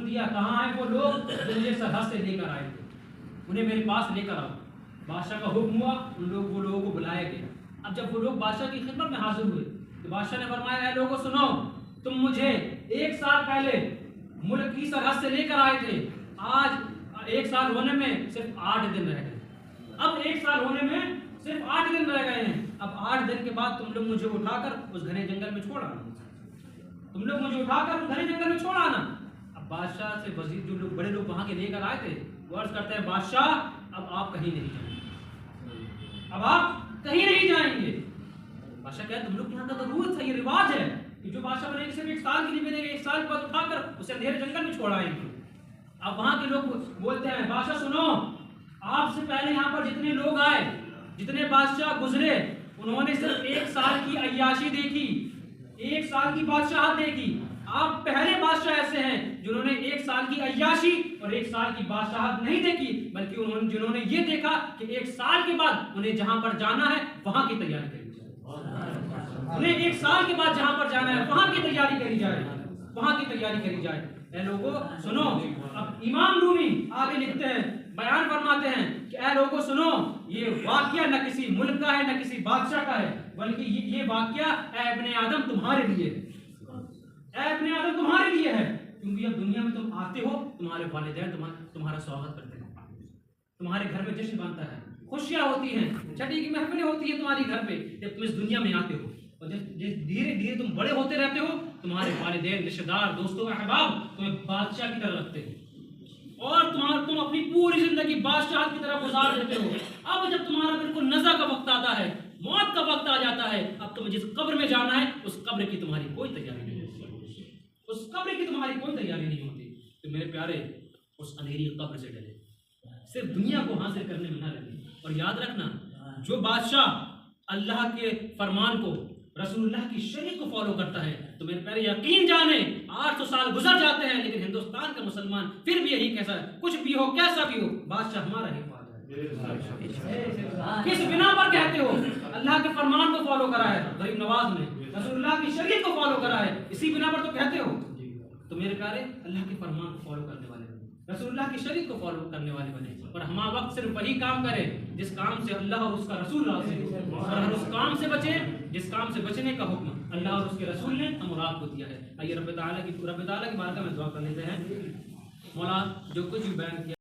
دیا کہاں ہیں وہ لوگ جو مجھے سرحد سے لے کر آئے تھے، انہیں میرے پاس لے کر آؤ۔ بادشاہ کا حکم ہوا، وہ لوگوں کو بلایا گیا۔ اب جب وہ لوگ بادشاہ کی خدمت میں حاضر ہوئے تو بادشاہ نے فرمایا، اے لوگوں سنو، تم مجھے 1 سال پہلے ملک کی سرحد سے لے کر آئے تھے، آج 1 سال ہونے میں صرف 8 دن رہ گئے، اب 1 سال ہونے میں صرف 8 دن رہ گئے ہیں، اب 8 دن کے بعد تم لوگ مجھے اٹھا کر اس گھنے جنگل میں چھوڑ آنا، تم لوگ مجھے اٹھا کر اس گھنے جنگل میں چھوڑ آنا۔ اب بادشاہ سے وزیر جو لوگ بڑے لوگ وہاں کے لے کر آئے تھے وہ عرض کرتے ہیں، بادشاہ اب آپ کہیں نہیں جائیں گے، اب آپ کہیں نہیں جائیں گے۔ بادشاہ کہتے ہیں تم لوگ یہاں کا ضرورت ہے، یہ رواج ہے کہ جو بادشاہ بنے گا صرف 1 سال کے لیے بنے گا، 1 سال کے بعد اٹھا کر اسے اندھیرے جنگل میں چھوڑ آئیں گے۔ اب وہاں کے لوگ بولتے ہیں، بادشاہ سنو، آپ سے پہلے یہاں پر جتنے لوگ آئے، جتنے بادشاہ گزرے، انہوں نے صرف 1 سال کی عیاشی دیکھی، 1 سال کی بادشاہت دیکھی۔ آپ پہلے بادشاہ ایسے ہیں جنہوں نے 1 سال کی عیاشی اور 1 سال کی بادشاہت نہیں دیکھی، بلکہ جنہوں نے یہ دیکھا کہ 1 سال کے بعد انہیں جہاں پر جانا ہے وہاں کی تیاری کری جائے، انہیں 1 سال کے بعد جہاں پر جانا ہے وہاں کی تیاری کری جائے، وہاں کی تیاری کری جائے۔ اے لوگوں سنو، اب امام رومی آگے لکھتے ہیں، بیان فرماتے ہیں کہ اے لوگوں سنو، یہ واقعہ نہ کسی ملک کا ہے نہ کسی بادشاہ کا ہے، بلکہ یہ واقعہ اے ابن آدم تمہارے لیے ہے، اے ابن آدم تمہارے لیے ہے، کیونکہ جب دنیا میں تم آتے ہو تمہارے والدین تمہارا سواگت کرتے ہیں، تمہارے گھر میں جشن بنتا ہے، خوشیاں ہوتی ہیں، چھٹی کی محفلیں ہوتی ہیں تمہاری گھر پہ جب تم اس دنیا میں آتے ہو، اور جب دھیرے دھیرے تم بڑے ہوتے رہتے ہو تمہارے والدین، رشتہ دار، دوستوں، احباب تمہیں بادشاہ کی طرح رکھتے ہیں، اور تم اپنی پوری زندگی بادشاہ کی طرح گزار دیتے ہو۔ اب جب تمہارا بالکل نزع کا وقت آتا ہے، موت کا وقت آ جاتا ہے، اب تمہیں جس قبر میں جانا ہے اس قبر کی تمہاری کوئی تیاری نہیں ہوتی، اس قبر کی تمہاری کوئی تیاری نہیں ہوتی۔ تو میرے پیارے، اس اندھیری قبر سے ڈرے، صرف دنیا کو حاصل کرنے میں نہ لگے، اور یاد رکھنا جو بادشاہ اللہ کے فرمان کو، رسول اللہ کی شریعت کو فالو کرتا ہے، تو میرے پیارے یقین جانے 800 سال گزر جاتے ہیں لیکن ہندوستان کا مسلمان پھر بھی یہی کیسا ہے، کچھ بھی ہو کیسا بھی ہو، بادشاہ ہمارا ہی کس بنا پر کہتے ہو؟ اللہ کے فرمان کو فالو کرا ہے غریب نواز نے، رسول اللہ کی شریعت کو فالو کرا ہے، اسی بنا پر تو کہتے ہو۔ تو میرے پیارے، اللہ کے فرمان کو فالو کرنے والے بنے، رسول اللہ کی شریعت کو فالو کرنے والے بنے، اور ہم وقت صرف وہی کام کریں جس کام سے اللہ اور اس کا رسول راضی ہو، اور ہم اس کام سے بچیں جس کام سے بچنے کا حکم اللہ اور اس کے رسول نے ہم اور آپ کو دیا ہے۔ آئیے رب تعالیٰ کی بارگاہ میں دعا کر لیتے ہیں۔ مولا جو کچھ بھی بیان کیا